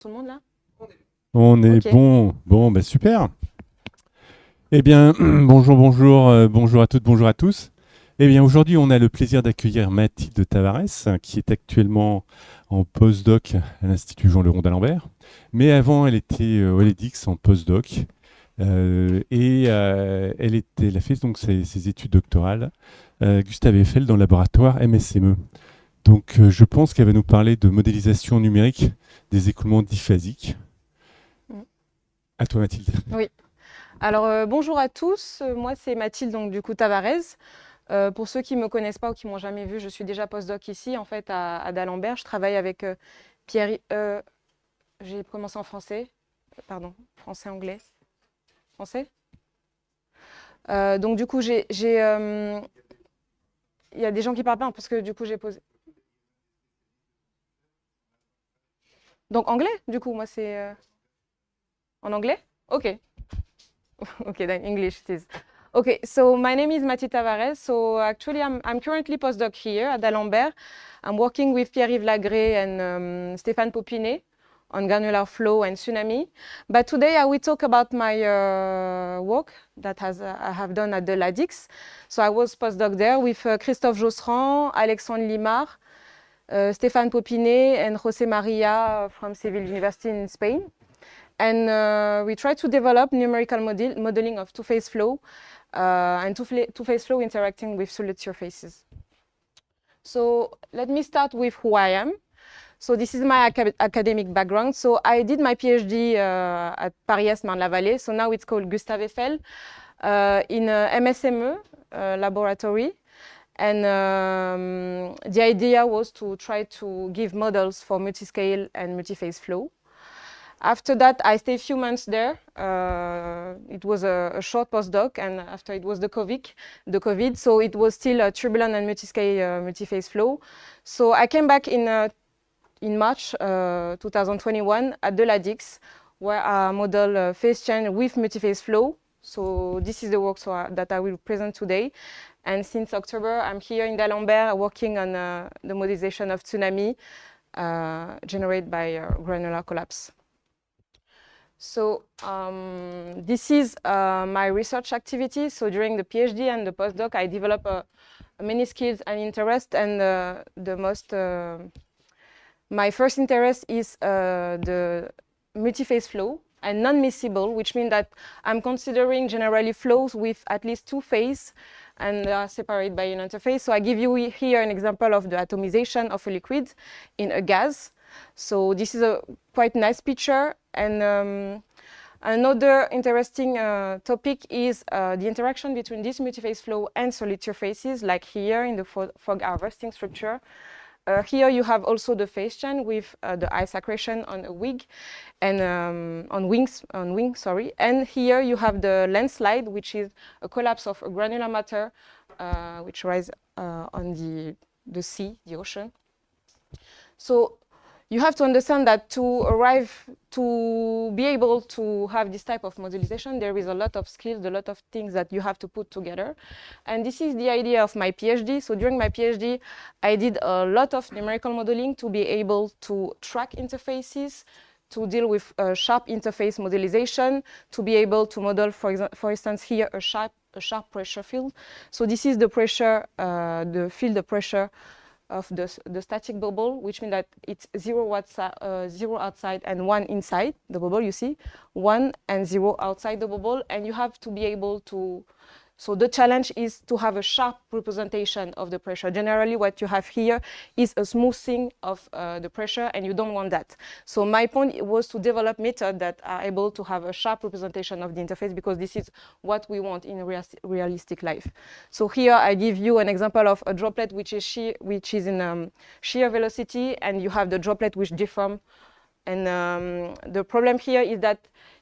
Tout le monde là? On est Ok. bon. Bon, bah super. Eh bien, bonjour à toutes, bonjour à tous. Eh bien, aujourd'hui, on a le plaisir d'accueillir Mathilde Tavares, qui est actuellement en postdoc à l'Institut Jean-Leron d'Alembert. Mais avant, elle était au LEDX en postdoc. Elle a fait donc ses études doctorales Gustave Eiffel dans le laboratoire MSME. Donc, je pense qu'elle va nous parler de modélisation numérique des écoulements diphasiques. Mm. À toi, Mathilde. Oui. Alors bonjour à tous. Moi c'est Mathilde donc du coup Tavares. Pour ceux qui me connaissent pas ou qui m'ont jamais vu, je suis déjà postdoc ici en fait à d'Alembert. Je travaille avec Pierre. J'ai commencé en français. Pardon, français-anglais. Français. Donc du coup il y a des gens qui parlent pas parce que du coup j'ai posé. Donc anglais du coup moi c'est en anglais. Ok. Okay, then English it is. Okay, so my name is Mathile Tavares. So actually, I'm currently postdoc here at d'Alembert. I'm working with Pierre-Yves Lagré and Stéphane Popinet on granular flow and tsunami. But today I will talk about my work that I have done at the LADIX. So I was postdoc there with Christophe Josserand, Alexandre Limar, Stéphane Popinet, and José Maria from Seville University in Spain. And we try to develop numerical modeling of two-phase flow and two-phase flow interacting with solid surfaces. So let me start with who I am. So this is my academic background. So I did my PhD at Paris Marne-la-Vallée. So now it's called Gustave Eiffel in MSME laboratory. And the idea was to try to give models for multiscale and multi-phase flow. After that, I stayed a few months there. It was a short postdoc, and after it was the COVID, so it was still a turbulent and multiscale multi-phase flow. So I came back in March 2021 at the LADIX, where I model phase change with multi-phase flow. So this is the work that I will present today. And since October, I'm here in d'Alembert working on the modelization of tsunami generated by granular collapse. So this is my research activity. So during the PhD and the postdoc, I develop many skills and interests. And my first interest is the multi-phase flow and non-miscible, which means that I'm considering generally flows with at least two phases and they are separated by an interface. So I give you here an example of the atomization of a liquid in a gas. So this is a quite nice picture. And another interesting topic is the interaction between this multi-phase flow and solid surfaces, like here in the fog harvesting structure. Here you have also the phase change with the ice accretion on a wing and on wings. And here you have the landslide, which is a collapse of a granular matter, which rises on the sea, the ocean. So you have to understand that to be able to have this type of modelization, there is a lot of skills, a lot of things that you have to put together. And this is the idea of my PhD. So during my PhD, I did a lot of numerical modeling to be able to track interfaces, to deal with sharp interface modelization, to be able to model, for instance, here a sharp pressure field. So this is the pressure, the field pressure of the static bubble, which means that it's 0 outside and 1 inside the bubble, you see, 1 and 0 outside the bubble, and you have to be able to, so the challenge is to have a sharp representation of the pressure. Generally, what you have here is a smoothing of the pressure, and you don't want that. So my point was to develop methods that are able to have a sharp representation of the interface, because this is what we want in realistic life. So here I give you an example of a droplet which is in shear velocity, and you have the droplet which deform. And the problem here is that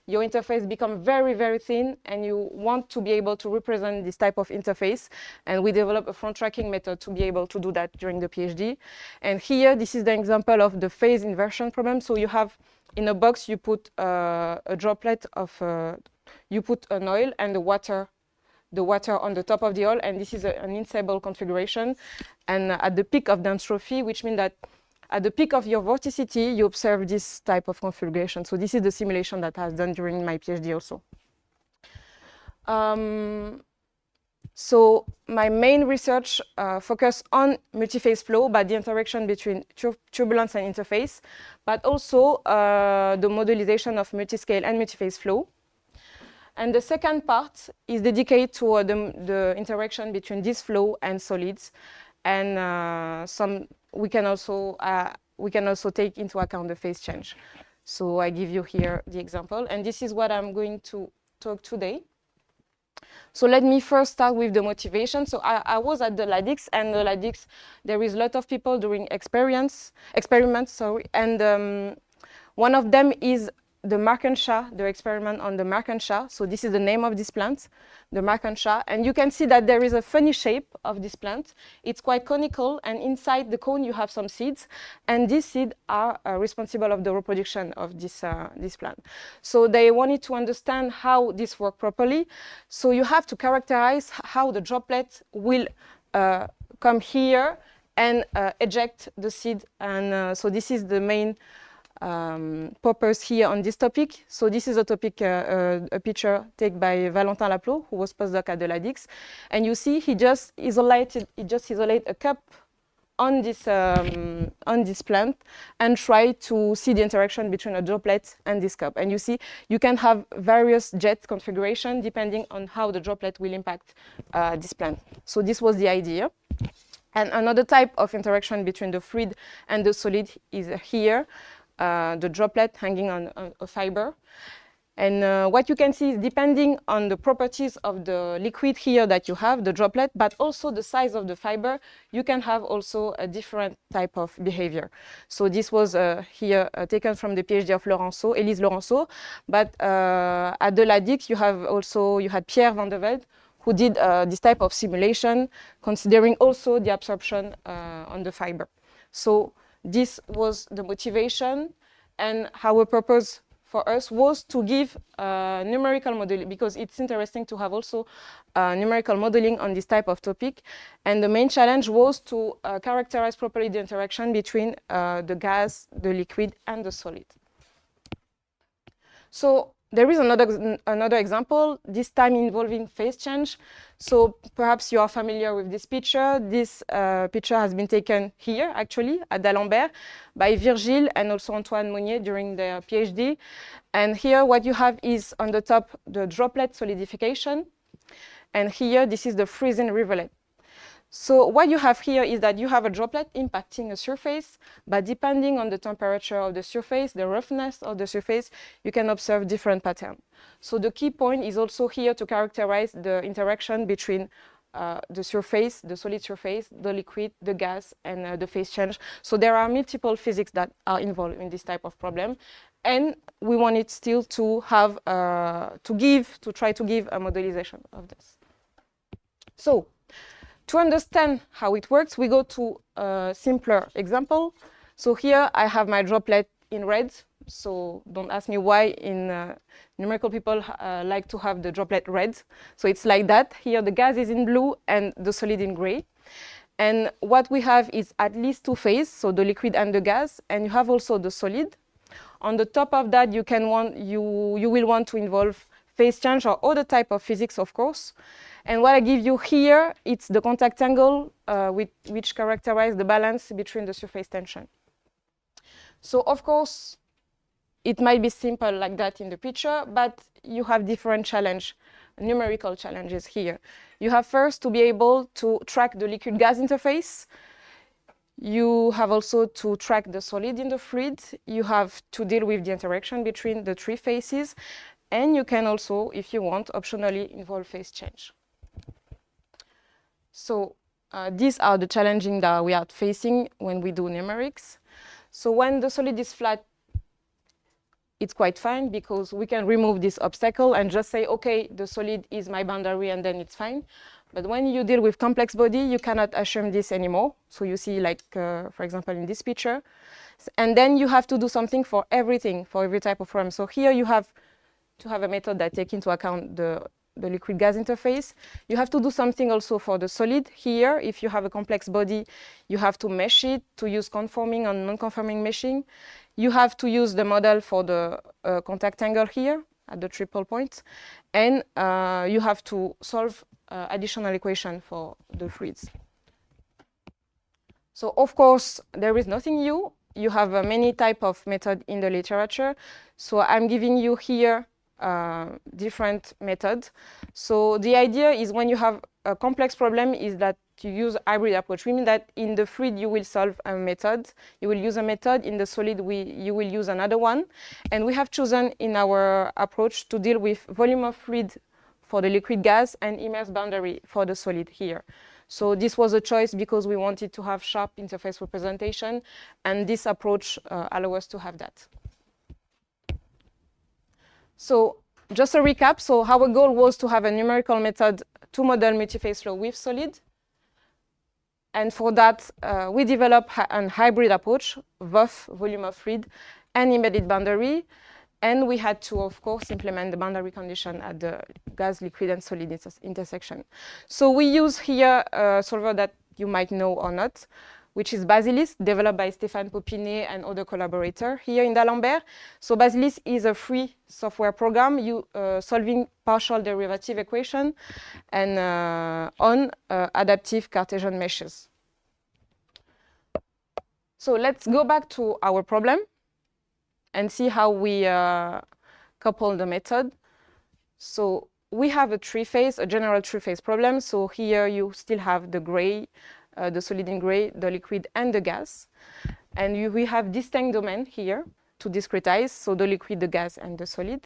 your interface becomes very, very thin, and you want to be able to represent this type of interface. And we develop a front tracking method to be able to do that during the PhD. And here, this is the example of the phase inversion problem. So you have, in a box, you put a droplet of, you put an oil and the water on the top of the oil, and this is an unstable configuration. And at the peak of the entropy, which means that at the peak of your vorticity, you observe this type of configuration. So this is the simulation that I was done during my PhD also. So my main research focused on multiphase flow, but the interaction between turbulence and interface, but also the modelization of multiscale and multiphase flow. And the second part is dedicated to the interaction between this flow and solids, and we can also take into account the phase change. So I give you here the example, and this is what I'm going to talk today. So let me first start with the motivation. So I was at the LADIX, and the LADIX, there is a lot of people doing experiments, and one of them is the Markenshaw, the experiment on the Markenshaw. So this is the name of this plant, the Markenshaw. And you can see that there is a funny shape of this plant. It's quite conical, and inside the cone you have some seeds. And these seeds are responsible of the reproduction of this plant. So they wanted to understand how this works properly. So you have to characterize how the droplet will come here and eject the seed. And so this is the main purpose here on this topic. So this is a topic, a picture taken by Valentin Laplot, who was postdoc at the LADIX, and you see he just isolated a cup on this plant and try to see the interaction between a droplet and this cup. And you see you can have various jet configuration depending on how the droplet will impact this plant. So this was the idea. And another type of interaction between the fluid and the solid is here. The droplet hanging on a fiber. And what you can see is depending on the properties of the liquid here that you have, the droplet, but also the size of the fiber, you can have also a different type of behavior. So this was here taken from the PhD of Elise Laurenceau. But at the LADIX, you had Pierre van der Velde, who did this type of simulation, considering also the absorption on the fiber. So this was the motivation, and our purpose for us was to give numerical modeling, because it's interesting to have also numerical modeling on this type of topic. And the main challenge was to characterize properly the interaction between the gas, the liquid, and the solid. So there is another example, this time involving phase change. So perhaps you are familiar with this picture. This picture has been taken here, actually, at d'Alembert, by Virgile and also Antoine Monnier during their PhD. And here what you have is on the top the droplet solidification. And here this is the freezing rivulet. So what you have here is that you have a droplet impacting a surface, but depending on the temperature of the surface, the roughness of the surface, you can observe different patterns. So the key point is also here to characterize the interaction between the surface, the solid surface, the liquid, the gas, and the phase change. So there are multiple physics that are involved in this type of problem. And we wanted still to have, to try to give a modelization of this. So, to understand how it works, we go to a simpler example. So here I have my droplet in red. So don't ask me why in numerical people like to have the droplet red. So it's like that. Here the gas is in blue and the solid in gray. And what we have is at least two phases, so the liquid and the gas, and you have also the solid. On the top of that, you will want to involve phase change or other type of physics, of course. And what I give you here, it's the contact angle which characterize the balance between the surface tension. So of course, it might be simple like that in the picture, but you have different numerical challenges here. You have first to be able to track the liquid-gas interface. You have also to track the solid in the fluid. You have to deal with the interaction between the three phases. And you can also, if you want, optionally involve phase change. So these are the challenges that we are facing when we do numerics. So when the solid is flat, it's quite fine because we can remove this obstacle and just say, okay, the solid is my boundary and then it's fine. But when you deal with complex body, you cannot assume this anymore. So you see, like, for example, in this picture. And then you have to do something for everything, for every type of problem. So here you have to have a method that takes into account the the liquid-gas interface. You have to do something also for the solid. Here, if you have a complex body, you have to mesh it to use conforming and non-conforming meshing. You have to use the model for the contact angle here at the triple point. And you have to solve additional equation for the fluids. So, of course, there is nothing new. You have many type of method in the literature. So I'm giving you here different methods. So the idea is when you have a complex problem is that you use hybrid approach. We mean that in the fluid you will solve a method. You will use a method. In the solid you will use another one. And we have chosen in our approach to deal with volume of fluid for the liquid gas and immerse boundary for the solid here. So this was a choice because we wanted to have sharp interface representation, and this approach allows us to have that. So just a recap. So our goal was to have a numerical method to model multiphase flow with solid. And for that, we developed a hybrid approach, both volume of fluid and embedded boundary. And we had to, of course, implement the boundary condition at the gas, liquid, and solid intersection. So we use here a solver that you might know or not, which is Basilisk, developed by Stéphane Popinet and other collaborators here in D'Alembert. So Basilisk is a free software program solving partial derivative equation and on adaptive Cartesian meshes. So let's go back to our problem and see how we couple the method. So we have a general three-phase problem. So here you still have the gray, the solid in gray, the liquid, and the gas. And we have distinct domain here to discretize, so the liquid, the gas, and the solid.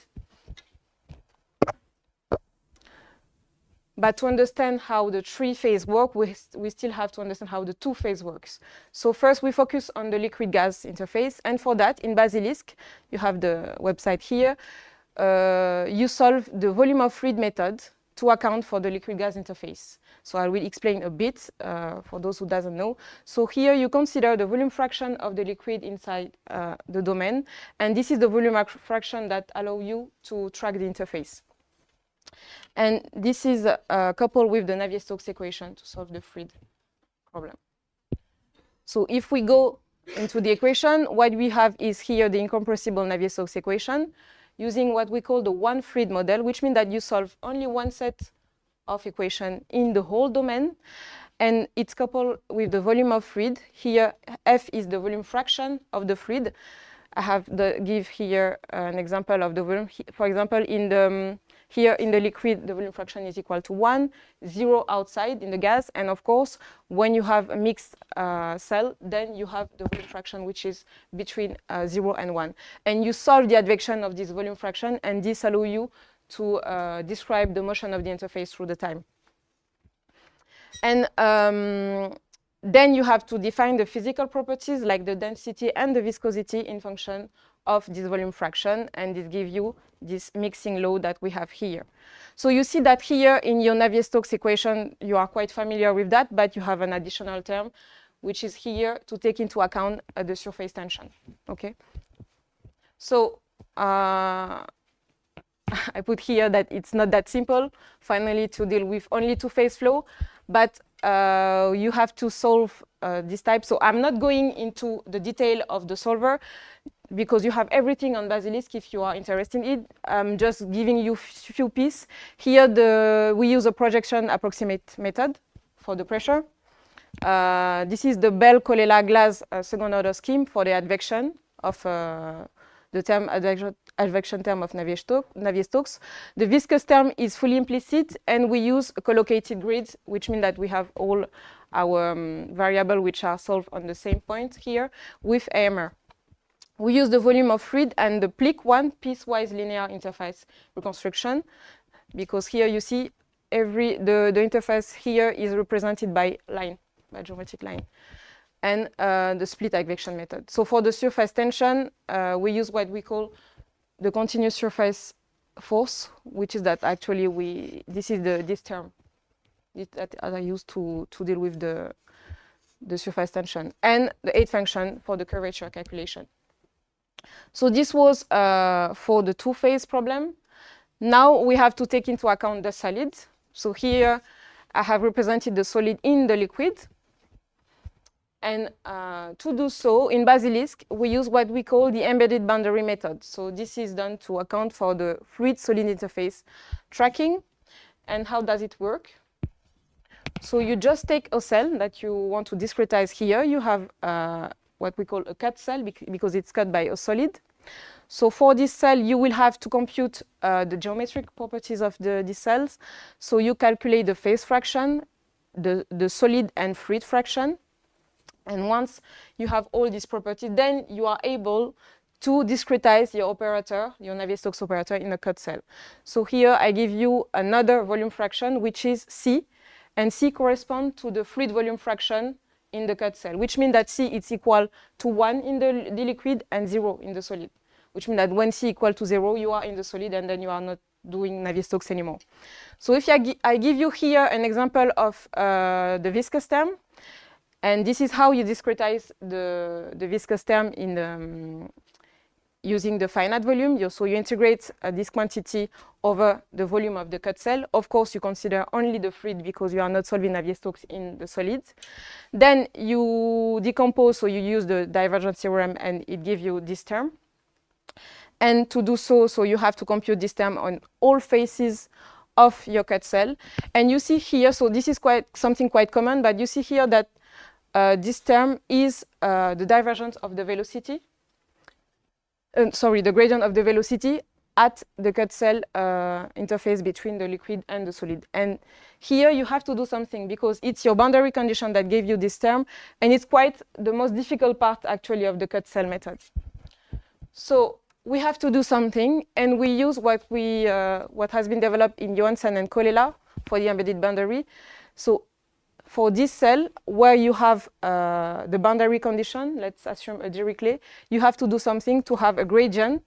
But to understand how the three-phase works, we still have to understand how the two-phase works. So first, we focus on the liquid-gas interface. And for that, in Basilisk, you have the website here. You solve the volume of fluid method to account for the liquid-gas interface. So I will explain a bit for those who doesn't know. So here you consider the volume fraction of the liquid inside the domain. And this is the volume fraction that allows you to track the interface. And this is coupled with the Navier-Stokes equation to solve the fluid problem. So if we go into the equation, what we have is here the incompressible Navier-Stokes equation using what we call the one fluid model, which means that you solve only one set of equation in the whole domain. And it's coupled with the volume of fluid. Here, F is the volume fraction of the fluid. I have give here an example of the volume. For example, here in the liquid, the volume fraction is equal to 1, 0 outside in the gas. And of course, when you have a mixed cell, then you have the volume fraction, which is between 0 and 1. And you solve the advection of this volume fraction, and this allows you to describe the motion of the interface through the time. And then you have to define the physical properties like the density and the viscosity in function of this volume fraction, and this gives you this mixing law that we have here. So you see that here in your Navier-Stokes equation, you are quite familiar with that, but you have an additional term, which is here to take into account the surface tension. Okay. So I put here that it's not that simple, finally, to deal with only two-phase flow, but you have to solve this type. So I'm not going into the detail of the solver because you have everything on Basilisk if you are interested in it. I'm just giving you a few pieces. Here we use a projection approximate method for the pressure. This is the Bell-Colella-Glass second order scheme for the advection of the term advection term of Navier-Stokes. The viscous term is fully implicit, and we use a collocated grid, which means that we have all our variables which are solved on the same point here with AMR. We use the volume of fluid and the PLIC1 piecewise linear interface reconstruction, because here you see the interface here is represented by line, by geometric line, and the split advection method. So for the surface tension, we use what we call the continuous surface force, which is that actually this is this term that I use to deal with the surface tension, and the eighth function for the curvature calculation. So this was for the two-phase problem. Now we have to take into account the solid. So here I have represented the solid in the liquid. And to do so, in Basilisk, we use what we call the embedded boundary method. So this is done to account for the fluid-solid interface tracking. And how does it work? So you just take a cell that you want to discretize here. You have what we call a cut cell because it's cut by a solid. So for this cell, you will have to compute the geometric properties of these cells. So you calculate the phase fraction, the solid and fluid fraction. And once you have all these properties, then you are able to discretize your operator, your Navier-Stokes operator in a cut cell. So here I give you another volume fraction, which is C. And C corresponds to the fluid volume fraction in the cut cell, which means that C is equal to 1 in the liquid and 0 in the solid, which means that when C equal to 0, you are in the solid and then you are not doing Navier-Stokes anymore. So if I give you here an example of the viscous term, and this is how you discretize the viscous term in using the finite volume. So you integrate this quantity over the volume of the cut cell. Of course, you consider only the fluid because you are not solving Navier-Stokes in the solids. Then you decompose, so you use the divergence theorem and it gives you this term. And to do so, you have to compute this term on all faces of your cut cell. And you see here, so this is something quite common, but you see here that this term is the divergence of the velocity. The gradient of the velocity at the cut cell interface between the liquid and the solid. And here you have to do something because it's your boundary condition that gave you this term, and it's quite the most difficult part actually of the cut cell method. So we have to do something, and we use what has been developed in Johansen and Colella for the embedded boundary. So for this cell, where you have the boundary condition, let's assume a Dirichlet, you have to do something to have a gradient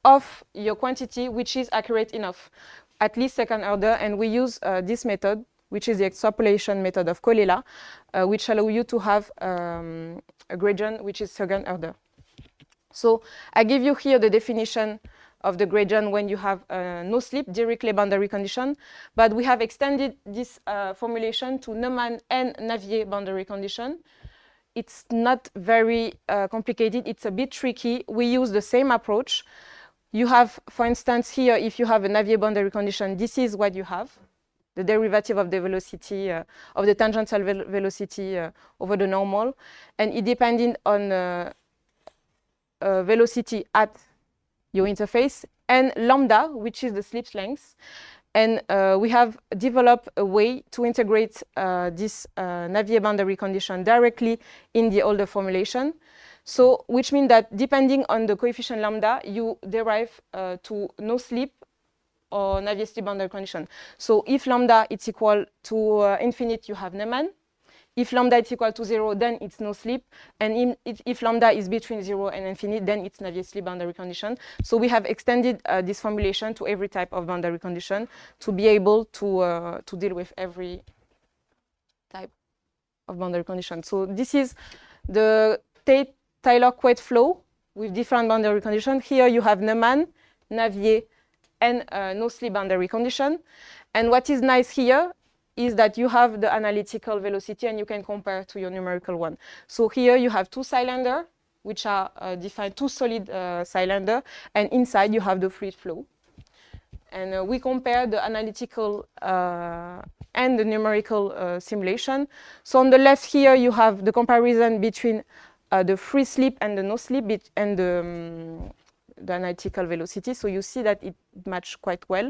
of your quantity which is accurate enough, at least second order, and we use this method, which is the extrapolation method of Colella, which allow you to have a gradient which is second order. So I give you here the definition of the gradient when you have no slip, Dirichlet boundary condition, but we have extended this formulation to Neumann and Navier boundary condition. It's not very complicated, it's a bit tricky. We use the same approach. You have, for instance, here, if you have a Navier boundary condition, this is what you have, the derivative of the velocity, of the tangential velocity over the normal, and it depended on velocity at your interface, and lambda, which is the slip length. And we have developed a way to integrate this Navier boundary condition directly in the older formulation. So, which means that depending on the coefficient lambda, you derive to no slip or Navier slip boundary condition. So if lambda is equal to infinite, you have Neumann. If lambda is equal to 0, then it's no slip. And if lambda is between 0 and infinite, then it's Navier slip boundary condition. So we have extended this formulation to every type of boundary condition to be able to deal with every type of boundary condition. So this is the Taylor-Quate flow with different boundary conditions. Here you have Neumann, Navier, and no slip boundary condition. And what is nice here is that you have the analytical velocity and you can compare to your numerical one. So here you have two cylinders, which are defined, two solid cylinders, and inside you have the fluid flow. And we compare the analytical and the numerical simulation. So on the left here you have the comparison between the free slip and the no slip and the analytical velocity. So you see that it matches quite well.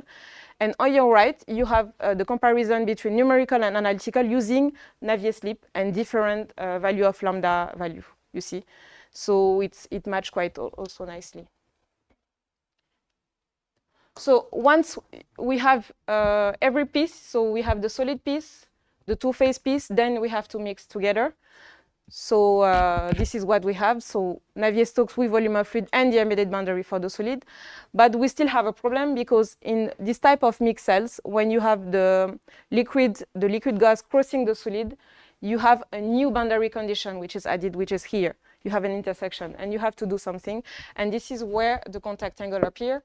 And on your right, you have the comparison between numerical and analytical using Navier slip and different value of lambda value, you see. So it matches quite also nicely. So once we have every piece, so we have the solid piece, the two-phase piece, then we have to mix together. So this is what we have. So Navier-Stokes with volume of fluid and the embedded boundary for the solid. But we still have a problem because in this type of mixed cells, when you have the liquid gas crossing the solid, you have a new boundary condition which is added, which is here. You have an intersection and you have to do something. And this is where the contact angle appears.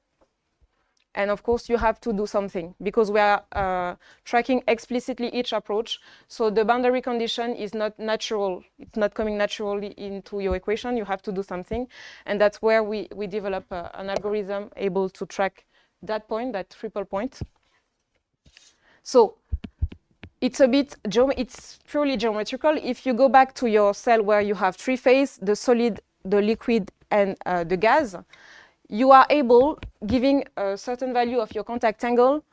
And of course, you have to do something because we are tracking explicitly each approach. So the boundary condition is not natural. It's not coming naturally into your equation. You have to do something. And that's where we develop an algorithm able to track that point, that triple point. So it's it's purely geometrical. If you go back to your cell where you have three phases, the solid, the liquid, and the gas, you are able, giving a certain value of your contact angle,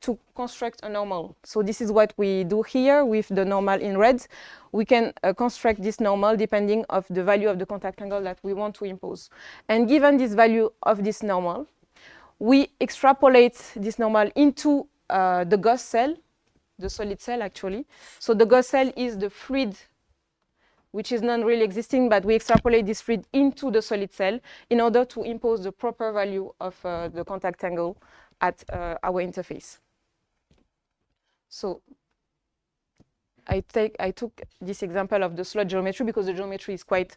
to construct a normal. So this is what we do here with the normal in red. We can construct this normal depending on the value of the contact angle that we want to impose. And given this value of this normal, we extrapolate this normal into the Gauss cell, the solid cell actually. So the Gauss cell is the fluid which is not really existing, but we extrapolate this fluid into the solid cell in order to impose the proper value of the contact angle at our interface. So I took this example of the slot geometry because the geometry is quite,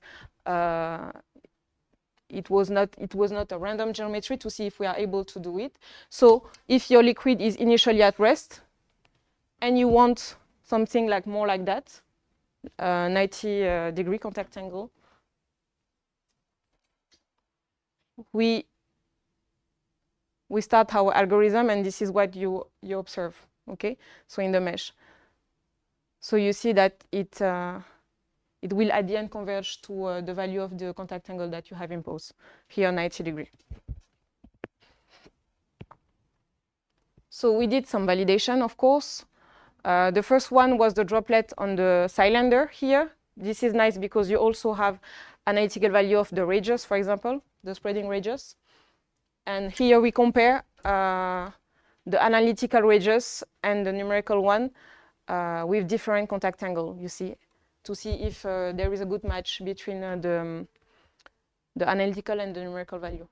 it was not a random geometry to see if we are able to do it. So if your liquid is initially at rest and you want something like more like that, 90-degree contact angle, we start our algorithm, and this is what you observe. Okay, so in the mesh, so you see that it will at the end converge to the value of the contact angle that you have imposed here, 90 degree. So we did some validation, of course. The first one was the droplet on the cylinder here. This is nice because you also have analytical value of the radius, for example, the spreading radius. And here we compare the analytical radius and the numerical one with different contact angle, you see, to see if there is a good match between the analytical and the numerical value.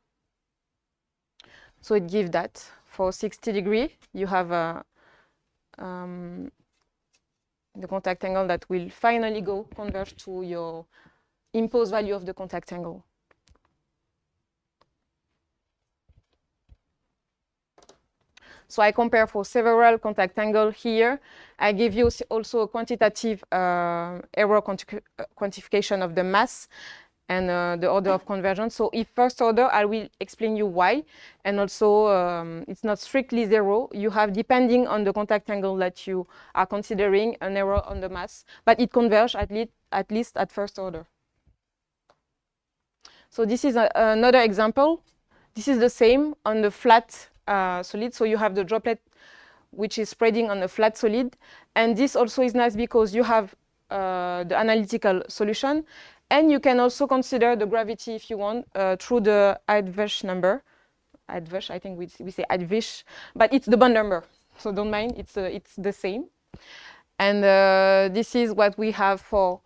So it gives that. For 60 degree, you have the contact angle that will finally converge to your imposed value of the contact angle. So I compare for several contact angles here. I give you also a quantitative error quantification of the mass and the order of convergence. So if first order, I will explain you why. And also, it's not strictly zero. You have, depending on the contact angle that you are considering, an error on the mass. But it converges at least at first order. So this is another example. This is the same on the flat solid. So you have the droplet which is spreading on a flat solid. And this also is nice because you have the analytical solution. And you can also consider the gravity, if you want, through the Advesh number. Advesh, I think we say Advesh, but it's the bond number. So don't mind, it's the same. And this is what we have for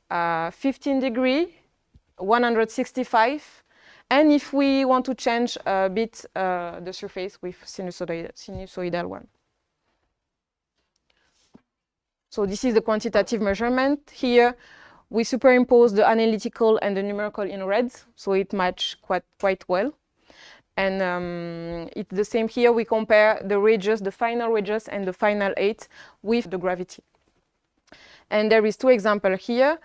15 degree, 165. And if we want to change a bit the surface with sinusoidal one. So this is the quantitative measurement. Here, we superimpose the analytical and the numerical in red, so it matches quite well. And it's the same here. We compare the radius, the final radius, and the final 8 with the gravity. And there is two examples here.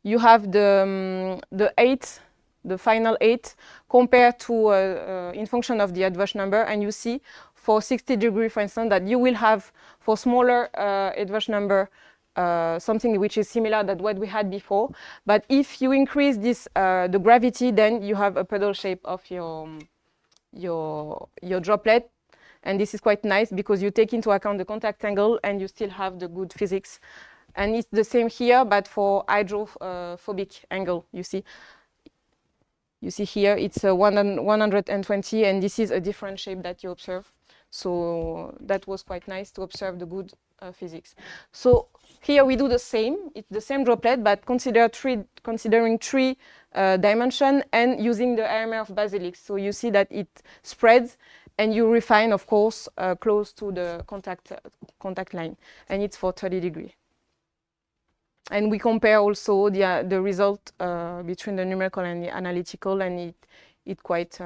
You have the 8, the final 8, compared to in function of the Advesh number, and you see for 60 degree, for instance, that you will have for smaller Advesh number something which is similar to what we had before. But if you increase this the gravity, then you have a pedal shape of your droplet, and this is quite nice because you take into account the contact angle and you still have the good physics. And it's the same here, but for hydrophobic angle. You see here it's 120, and this is a different shape that you observe. So that was quite nice to observe the good physics. So here we do the same. It's the same droplet, but considering three dimensions and using the AMR of Basilisk. So you see that it spreads, and you refine, of course, close to the contact line, and it's for 30 degrees. And we compare also the result between the numerical and the analytical, and it quite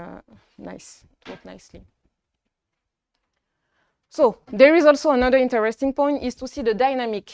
nice. It worked nicely. So there is also another interesting point is to see the dynamic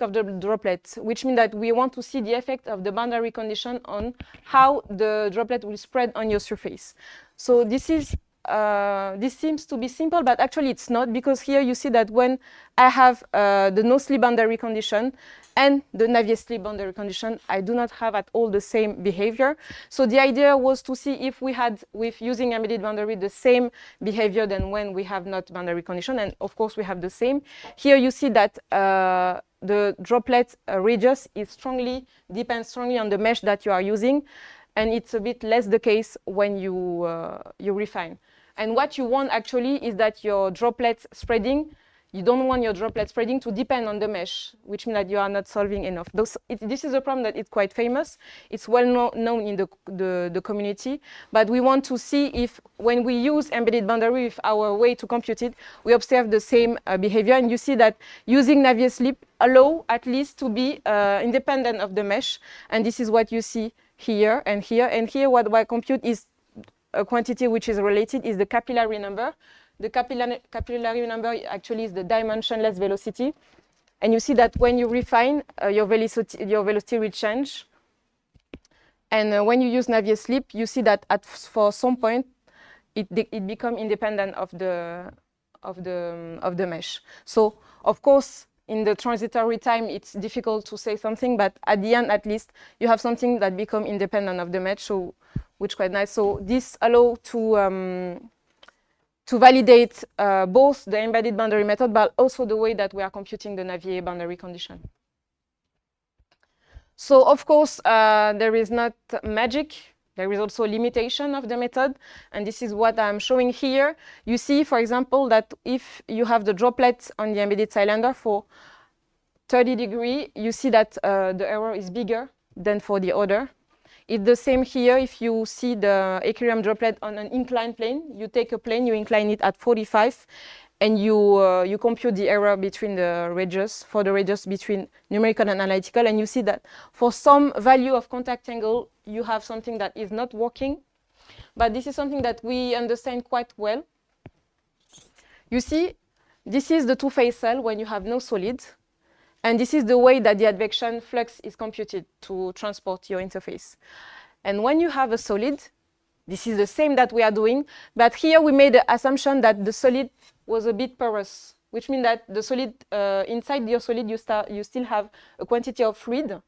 of the droplet, which means that we want to see the effect of the boundary condition on how the droplet will spread on your surface. So this seems to be simple, but actually it's not, because here you see that when I have the no-slip boundary condition and the Navier-Slip boundary condition, I do not have at all the same behavior. So the idea was to see if we had, with using embedded boundary, the same behavior than when we have not boundary condition, and of course we have the same. Here you see that the droplet radius depends strongly on the mesh that you are using, and it's a bit less the case when you refine. And what you want actually is that your droplet spreading, you don't want your droplet spreading to depend on the mesh, which means that you are not solving enough. This is a problem that is quite famous. It's well known in the community, but we want to see if when we use embedded boundary with our way to compute it, we observe the same behavior. And you see that using Navier-Slip allow at least to be independent of the mesh. And this is what you see here and here. And here what I compute is a quantity which is related is the capillary number. The capillary number actually is the dimensionless velocity. And you see that when you refine, your velocity will change. And when you use Navier-Slip, you see that for some point, it becomes independent of the mesh. So, of course, in the transitory time, it's difficult to say something, but at the end, at least, you have something that becomes independent of the mesh, so, which is quite nice. So this allows to validate both the embedded boundary method, but also the way that we are computing the Navier boundary condition. So, of course, there is not magic. There is also a limitation of the method, and this is what I'm showing here. You see, for example, that if you have the droplet on the embedded cylinder for 30 degrees, you see that the error is bigger than for the other. It's the same here. If you see the aquarium droplet on an inclined plane, you take a plane, you incline it at 45, and you compute the error between the radius, for the radius between numerical and analytical, and you see that for some value of contact angle, you have something that is not working. But this is something that we understand quite well. You see, this is the two-phase cell when you have no solid, and this is the way that the advection flux is computed to transport your interface. And when you have a solid, this is the same that we are doing, but here we made the assumption that the solid was a bit porous, which means that the solid, inside your solid, you still have a quantity of fluid.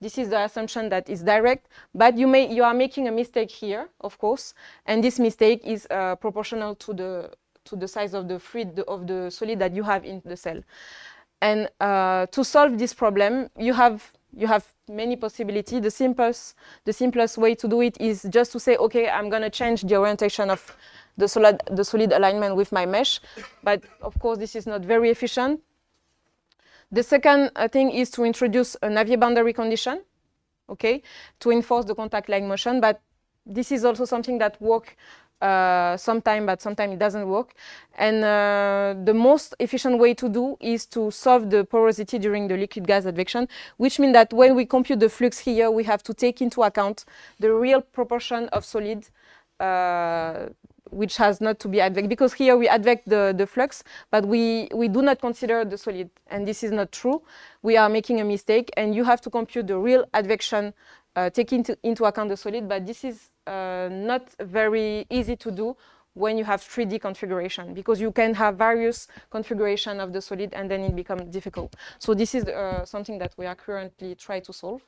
This is the assumption that is direct, but you are making a mistake here, of course, and this mistake is proportional to the size of the fluid of the solid that you have in the cell. And to solve this problem, you have many possibilities. The simplest way to do it is just to say, okay, I'm going to change the orientation of the solid alignment with my mesh. But of course, this is not very efficient. The second thing is to introduce a Navier boundary condition, okay, to enforce the contact line motion. But this is also something that works sometime, but sometimes it doesn't work. And the most efficient way to do is to solve the porosity during the liquid gas advection, which means that when we compute the flux here, we have to take into account the real proportion of solid, which has not to be advect, because here we advect the flux, but we do not consider the solid, and this is not true. We are making a mistake, and you have to compute the real advection, taking into account the solid, but this is not very easy to do when you have 3D configuration, because you can have various configuration of the solid and then it becomes difficult. So this is something that we are currently trying to solve.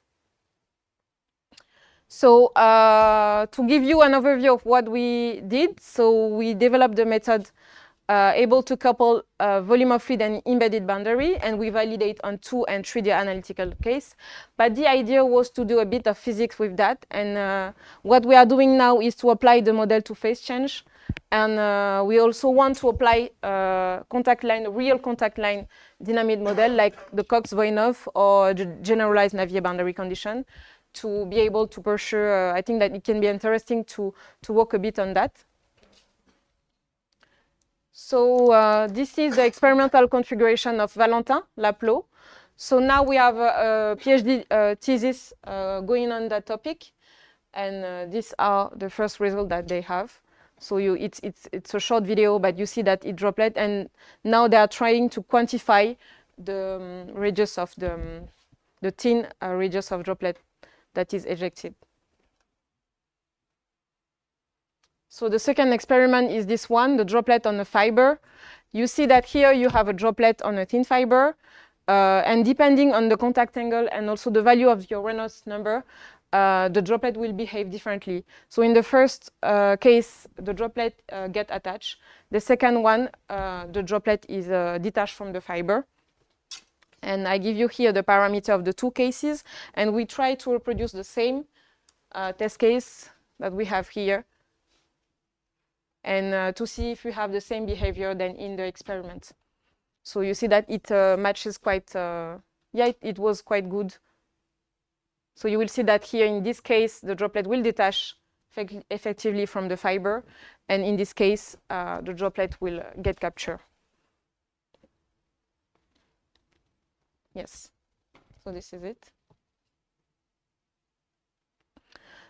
So to give you an overview of what we did, so we developed the method able to couple volume of fluid and embedded boundary, and we validate on 2 and 3D analytical case. But the idea was to do a bit of physics with that, and what we are doing now is to apply the model to phase change, and we also want to apply real contact line dynamic model like the Cox-Voinov or the generalized Navier boundary condition to be able to pursue. I think that it can be interesting to work a bit on that. So this is the experimental configuration of Valentin Laplot. So now we have a PhD thesis going on that topic, and these are the first results that they have. So it's a short video, but you see that it droplet, and now they are trying to quantify the radius of the thin radius of droplet that is ejected. So the second experiment is this one, the droplet on a fiber. You see that here you have a droplet on a thin fiber, and depending on the contact angle and also the value of your Reynolds number, the droplet will behave differently. So in the first case, the droplet get attached. The second one, the droplet is detached from the fiber. And I give you here the parameter of the two cases, and we try to reproduce the same test case that we have here, and to see if we have the same behavior than in the experiment. So you see that it matches quite, it was quite good. So you will see that here in this case, the droplet will detach effectively from the fiber, and in this case, the droplet will get captured. Yes, so this is it.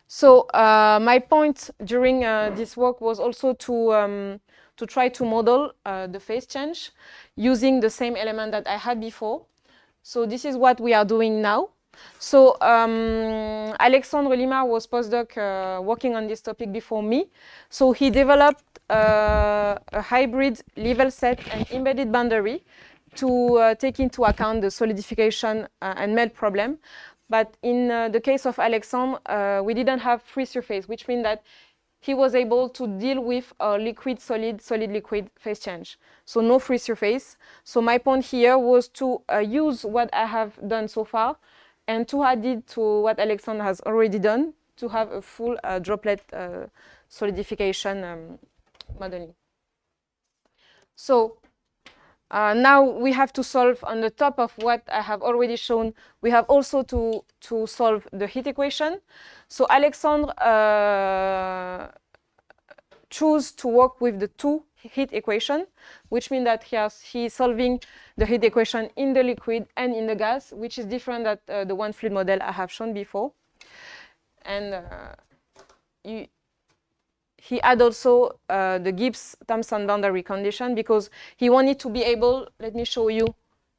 So my point during this work was also to try to model the phase change using the same element that I had before. So this is what we are doing now. So Alexandre Lima was postdoc working on this topic before me. So he developed a hybrid level set and embedded boundary to take into account the solidification and melt problem. But in the case of Alexandre, we didn't have free surface, which means that he was able to deal with a liquid-solid, solid-liquid phase change. So no free surface. So my point here was to use what I have done so far and to add it to what Alexandre has already done to have a full droplet solidification modeling. So now we have to solve on the top of what I have already shown. We have also to solve the heat equation. So Alexandre chose to work with the two heat equation, which means that he is solving the heat equation in the liquid and in the gas, which is different than the one fluid model I have shown before. And he had also the Gibbs-Thomson boundary condition because he wanted to be able, let me show you,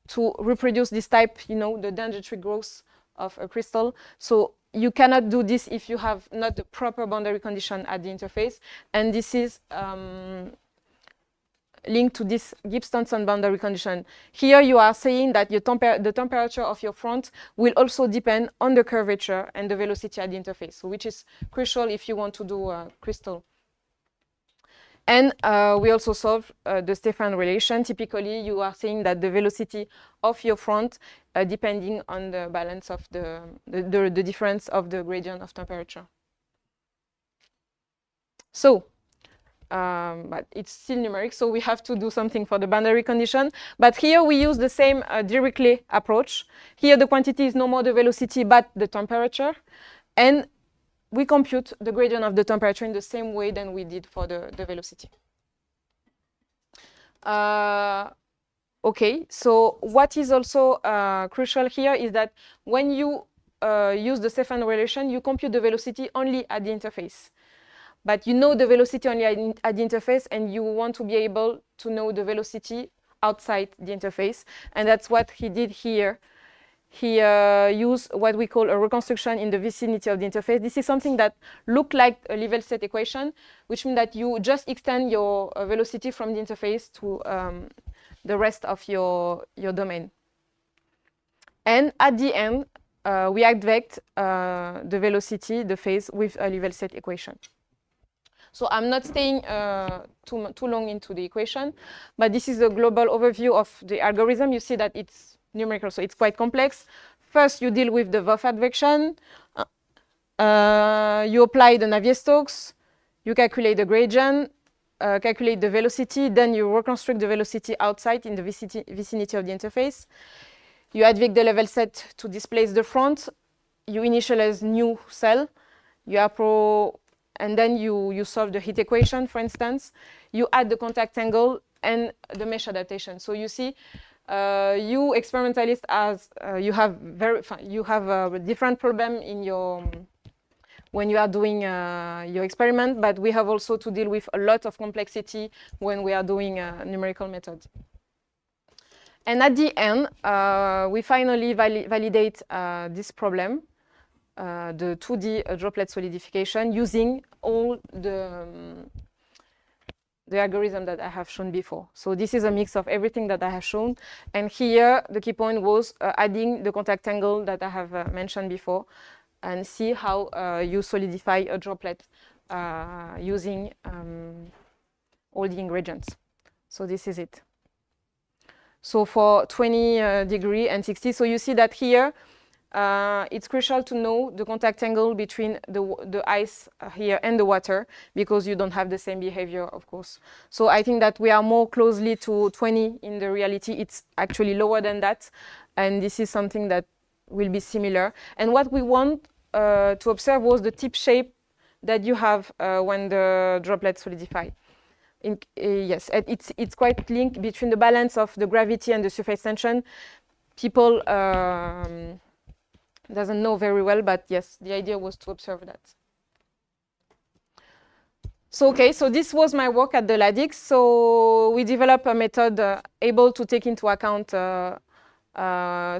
to reproduce this type, the dendritic growth of a crystal. So you cannot do this if you have not the proper boundary condition at the interface. And this is linked to this Gibbs-Thomson boundary condition. Here you are saying that the temperature of your front will also depend on the curvature and the velocity at the interface, so which is crucial if you want to do a crystal. And we also solve the Stefan relation. Typically, you are saying that the velocity of your front depending on the balance of the difference of the gradient of temperature. So, but it's still numeric, so we have to do something for the boundary condition. But here we use the same Dirichlet approach. Here the quantity is no more the velocity, but the temperature. And we compute the gradient of the temperature in the same way than we did for the velocity. Okay, so what is also crucial here is that when you use the Stefan relation, you compute the velocity only at the interface. But you know the velocity only at the interface, and you want to be able to know the velocity outside the interface. And that's what he did here. He used what we call a reconstruction in the vicinity of the interface. This is something that looks like a level set equation, which means that you just extend your velocity from the interface to the rest of your domain. And at the end, we advect the velocity, the phase, with a level set equation. So I'm not staying too long into the equation, but this is a global overview of the algorithm. You see that it's numerical, so it's quite complex. First, you deal with the Voff advection. You apply the Navier-Stokes. You calculate the gradient, calculate the velocity. Then you reconstruct the velocity outside in the vicinity of the interface. You advect the level set to displace the front. You initialize new cell. And then you solve the heat equation, for instance. You add the contact angle and the mesh adaptation. So you see, you experimentalists, as you have a different problem in your when you are doing your experiment, but we have also to deal with a lot of complexity when we are doing numerical methods. And at the end, we finally validate this problem, the 2D droplet solidification, using all the algorithm that I have shown before. So this is a mix of everything that I have shown. And here, the key point was adding the contact angle that I have mentioned before, and see how you solidify a droplet using all the ingredients. So this is it. So for 20 degree and 60, so you see that here, it's crucial to know the contact angle between the ice here and the water, because you don't have the same behavior, of course. So I think that we are more closely to 20 in the reality. It's actually lower than that. And this is something that will be similar. And what we want to observe was the tip shape that you have when the droplets solidify. Yes, it's quite linked between the balance of the gravity and the surface tension. People doesn't know very well, but yes, the idea was to observe that. So, okay, so this was my work at the LADIX. So we developed a method able to take into account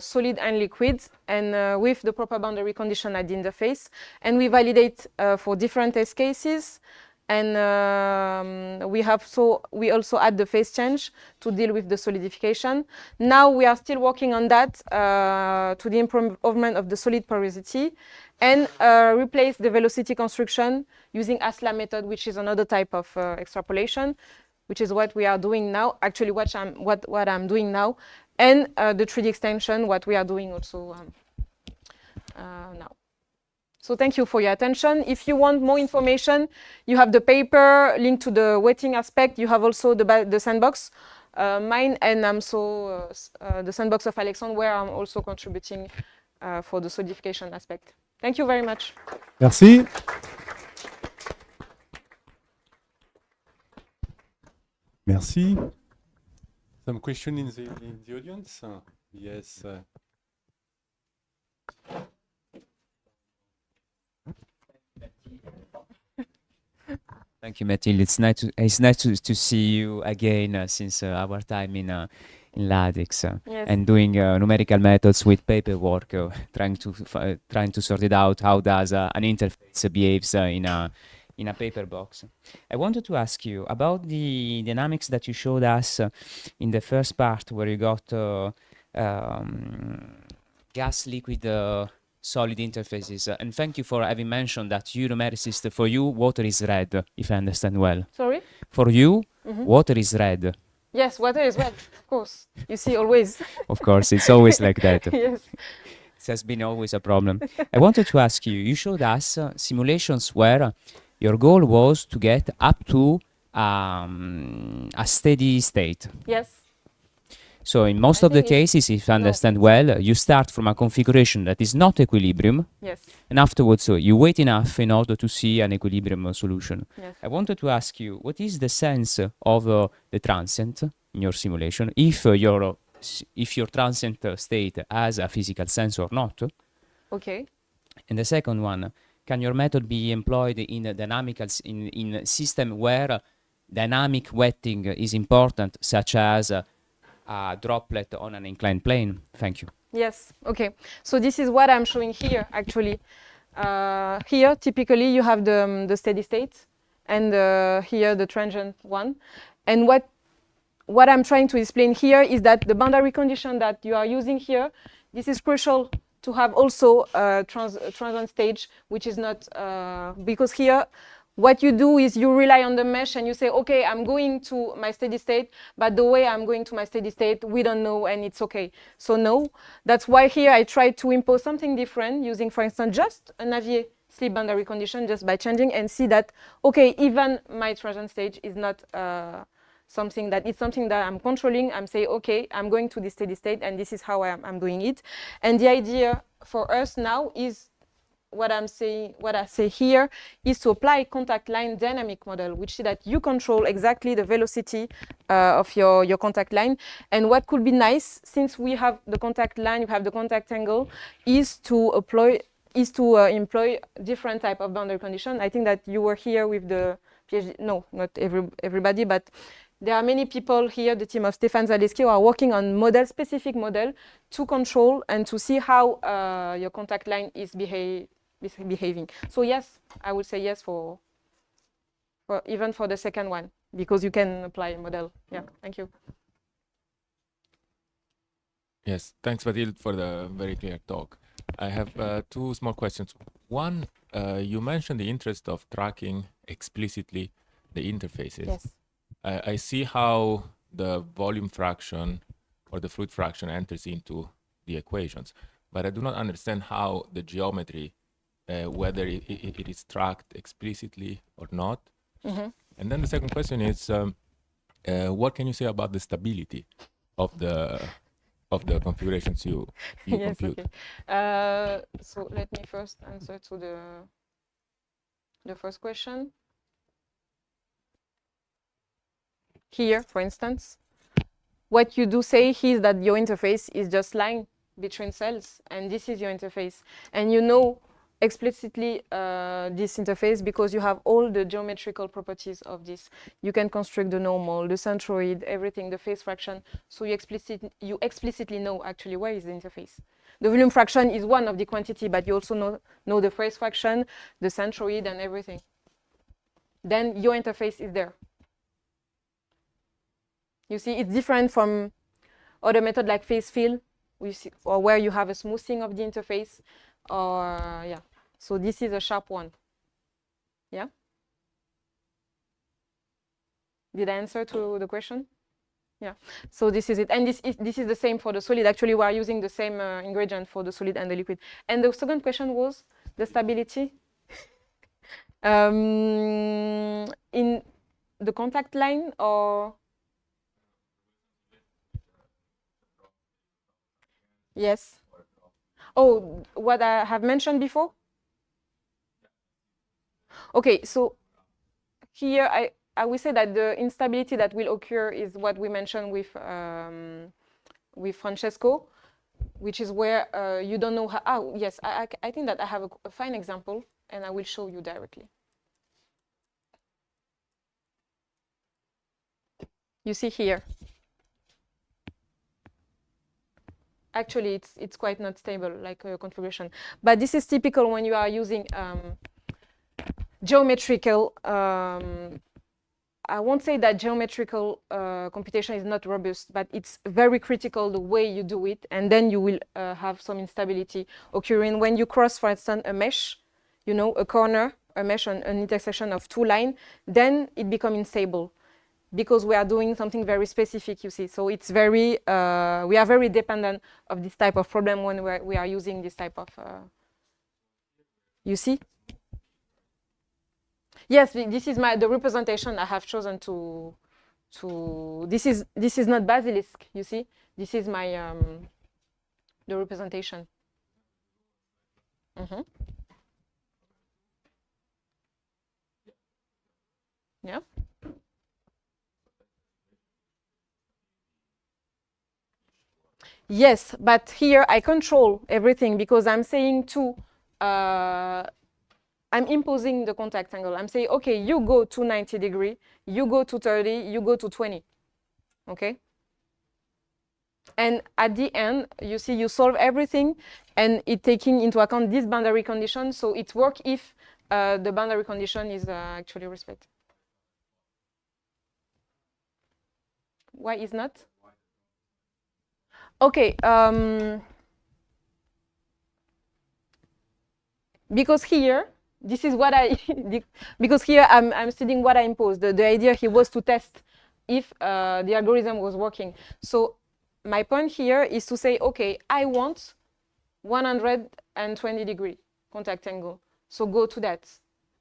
solid and liquid, and with the proper boundary condition at the interface. And we validate for different test cases. And we also add the phase change to deal with the solidification. Now we are still working on that to the improvement of the solid porosity, and replace the velocity construction using ASLA method, which is another type of extrapolation, which is what we are doing now. Actually, what I'm doing now, and the 3D extension, what we are doing also now. So thank you for your attention. If you want more information, you have the paper linked to the wetting aspect. You have also the sandbox, mine, and also the sandbox of Alexandre, where I'm also contributing for the solidification aspect. Thank you very much. Merci. Merci. Some question in the audience? Yes. Thank you, Mathile. It's nice to see you again since our time in LADIX, Yes. and doing numerical methods with paperwork, trying to sort it out. How does an interface behaves in a paper box? I wanted to ask you about the dynamics that you showed us in the first part, where you got gas, liquid, solid interfaces, and thank you for having mentioned that you numericist, for you water is red, if I understand well. Sorry? For you, water is red. Yes, water is red, of course. You see, always. Of course, it's always like that. Yes. It has been always a problem. I wanted to ask you, you showed us simulations where your goal was to get up to a steady state. Yes. So in most of the cases, if I understand well, you start from a configuration that is not equilibrium, Yes. and afterwards you wait enough in order to see an equilibrium solution. Yes. I wanted to ask you, what is the sense of the transient in your simulation, if your transient state has a physical sense or not? Okay. And the second one, can your method be employed in in a system where dynamic wetting is important, such as a droplet on an inclined plane? Thank you. Yes. Okay. So this is what I'm showing here, actually. Here, typically, you have the steady state, and here the transient one. And what I'm trying to explain here is that the boundary condition that you are using here, this is crucial to have also a transient stage, which is not, because here, what you do is you rely on the mesh and you say, okay, I'm going to my steady state, but the way I'm going to my steady state, we don't know, and it's okay. So no, that's why here I try to impose something different using, for instance, just a Navier sleep boundary condition, just by changing, and see that, okay, even my transient stage is not something that I'm controlling. I'm saying, okay, I'm going to the steady state, and this is how I'm doing it. And the idea for us now is, what I say here is to apply contact line dynamic model, which is that you control exactly the velocity of your contact line. And what could be nice, since we have the contact line, you have the contact angle, is to apply is to employ different type of boundary condition. I think that you were here with the PhD, no, not everybody, but there are many people here, the team of Stefan Zaleski, who are working on specific model to control and to see how your contact line is behaving. So yes, I would say yes for even for the second one, because you can apply a model. Yeah, thank you. Yes, thanks, Mathile, for the very clear talk. I have two small questions. One, you mentioned the interest of tracking explicitly the interfaces. Yes. I see how the volume fraction or the fluid fraction enters into the equations, but I do not understand how the geometry, whether it is tracked explicitly or not. Mm-hmm. And then the second question is, what can you say about the stability of the configurations you Yes, compute? okay. So let me first answer to the first question. Here, for instance, what you do say is that your interface is just line between cells, and this is your interface. And you know explicitly this interface because you have all the geometrical properties of this. You can construct the normal, the centroid, everything, the phase fraction. So you explicitly know actually where is the interface. The volume fraction is one of the quantity, but you also know the phase fraction, the centroid, and everything. Then your interface is there. You see, it's different from other method like phase fill, or where you have a smoothing of the interface, or yeah. So this is a sharp one. Yeah. Did I answer to the question? Yeah. So this is it, and this is the same for the solid. Actually, we are using the same ingredient for the solid and the liquid. And the second question was the stability. In the contact line, or yes. Oh, what I have mentioned before? Okay, so here I will say that the instability that will occur is what we mentioned with Francesco, which is where you don't know how. Oh, yes, I think that I have a fine example, and I will show you directly. You see here. Actually, it's quite not stable, like a configuration. But this is typical when you are using geometrical. I won't say that geometrical computation is not robust, but it's very critical the way you do it, and then you will have some instability occurring when you cross, for instance, a mesh, you know, a corner, a mesh on an intersection of two lines, then it becomes unstable, because we are doing something very specific, you see. So it's very, we are very dependent of this type of problem when we are using this type of, you see? Yes, this is the representation I have chosen to this is not basilisk, you see? This is my, the representation. Mm-hmm. Yeah. Yes, but here I control everything because I'm saying I'm imposing the contact angle. I'm saying, okay, you go to 90 degrees, you go to 30, you go to 20, okay? And at the end, you see, you solve everything, and it taking into account this boundary condition, so it works if the boundary condition is actually respected. Why is not? Okay, because here, this is what because here I'm studying what I imposed. The idea here was to test if the algorithm was working. So my point here is to say, okay, I want 120 degree contact angle. So go to that.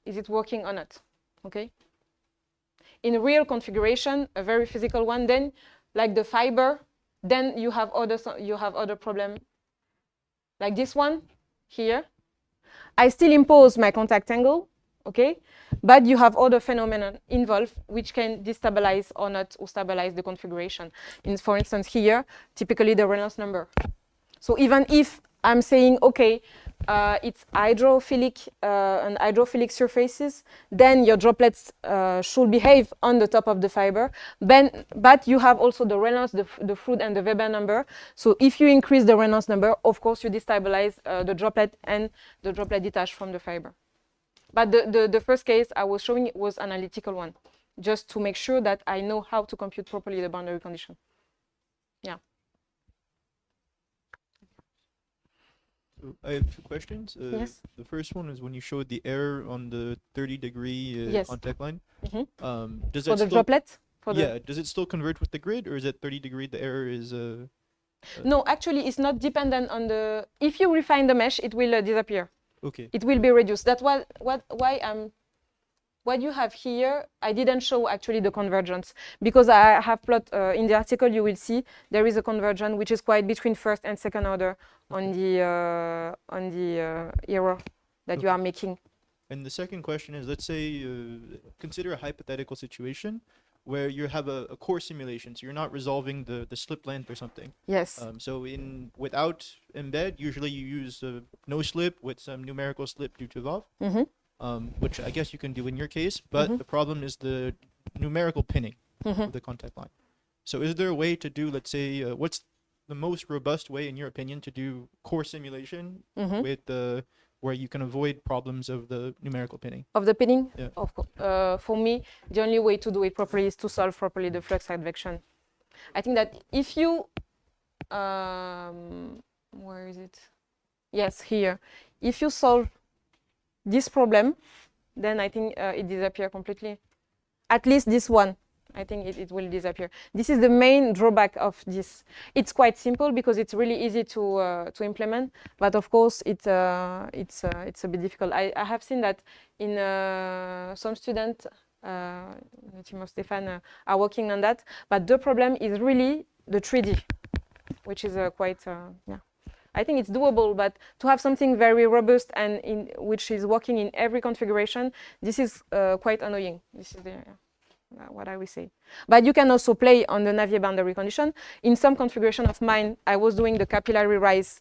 Is it working or not? Okay. In real configuration, a very physical one, then like the fiber, then you have other problem. Like this one here. I still impose my contact angle, okay? But you have other phenomena involved which can destabilize or not, or stabilize the configuration. For instance, here, typically the Reynolds number. So even if I'm saying, okay, it's hydrophilic and hydrophilic surfaces, then your droplets should behave on the top of the fiber. But you have also the Reynolds, the Froude, and the Weber number. So if you increase the Reynolds number, of course you destabilize the droplet and the droplet detached from the fiber. But the first case I was showing was analytical one, just to make sure that I know how to compute properly the boundary condition. Yeah. I have two questions. Yes. The first one is when you showed the error on the 30-degree Yes. contact line. Mm-hmm. Does For that the still, droplet? does it still converge with the grid, or is at 30-degree the error is? No, actually, it's not dependent on the. If you refine the mesh, it will disappear. Okay. It will be reduced. That's why what you have here, I didn't show actually the convergence, because I have plot in the article. You will see there is a convergence which is quite between first and second order on the error that you are making. And the second question is, let's say, consider a hypothetical situation where you have a core simulation, so you're not resolving the slip length or something. Yes. So without embed, usually you use no slip with some numerical slip due to VOV, which I guess you can do in your case, but the problem is the numerical pinning of the contact line. So is there a way to do, let's say, what's the most robust way, in your opinion, to do core simulation with where you can avoid problems of the numerical pinning? Of the pinning? Yeah. Of course. For me, the only way to do it properly is to solve properly the flux advection. I think that if you, where is it? Yes, here. If you solve this problem, then I think it disappears completely. At least this one. I think it will disappear. This is the main drawback of this. It's quite simple because it's really easy to implement, but of course it's a bit difficult. I have seen that in some students, the team of Stéphane, are working on that, but the problem is really the 3D, which is quite yeah. I think it's doable, but to have something very robust and which is working in every configuration, this is quite annoying. This is what I will say. But you can also play on the Navier boundary condition. In some configuration of mine, I was doing the capillary rise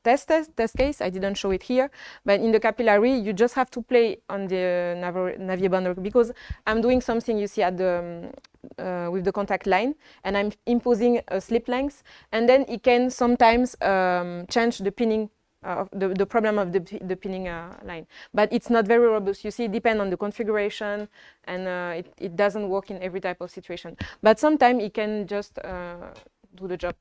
test case. I didn't show it here, but in the capillary, you just have to play on the Navier boundary, because I'm doing something, you see, at the with the contact line, and I'm imposing a slip length, and then it can sometimes change the pinning. The problem of the pinning line, but it's not very robust. You see, it depends on the configuration, and it doesn't work in every type of situation. But sometimes it can just do the job.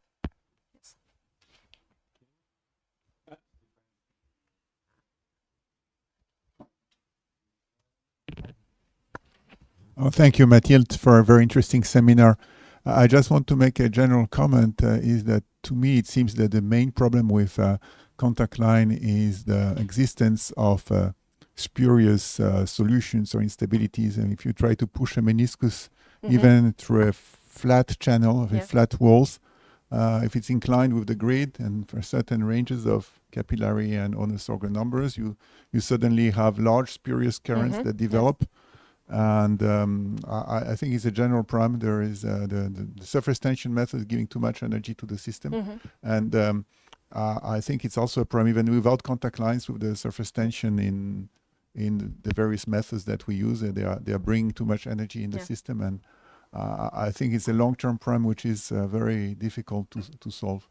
Oh, thank you, Mathilde, for a very interesting seminar. I just want to make a general comment, is that to me it seems that the main problem with contact line is the existence of spurious solutions or instabilities. And if you try to push a meniscus even through a flat channel, with flat walls, if it's inclined with the grid and for certain ranges of capillary and honest organ numbers, you suddenly have large spurious currents that develop. And I think it's a general problem. There is the surface tension method is giving too much energy to the system. And I think it's also a problem even without contact lines, with the surface tension in the various methods that we use. They are bringing too much energy in the system. And I think it's a long-term problem which is very difficult to solve.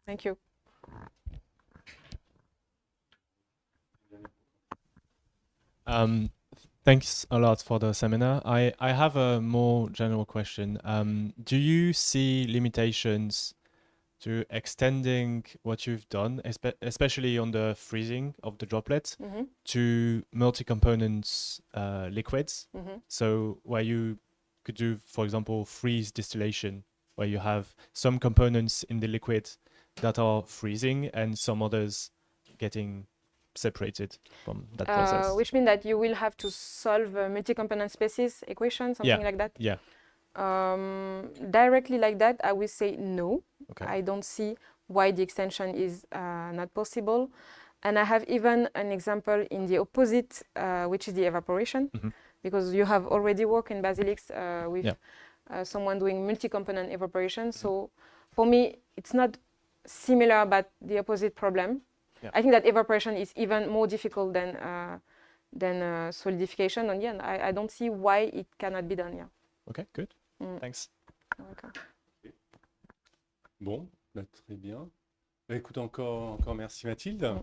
Thank you. Thanks a lot for the seminar. I have a more general question. Do you see limitations to extending what you've done, especially on the freezing of the droplets, to multi-components liquids? So where you could do, for example, freeze distillation, where you have some components in the liquid that are freezing and some others getting separated from that process. Which means that you will have to solve a multi-component spaces equation, something like that? Yeah. Directly like that, I will say no. Okay. I don't see why the extension is not possible. And I have even an example in the opposite, which is the evaporation, because you have already worked in Basilix with someone doing multi-component evaporation. So for me, it's not similar, but the opposite problem. Yeah. I think that evaporation is even more difficult than solidification. And yeah, I don't see why it cannot be done. Yeah. Okay, good. Mm. Thanks. Okay. Bon, bah, très bien. Bah, écoute, encore merci Mathilde.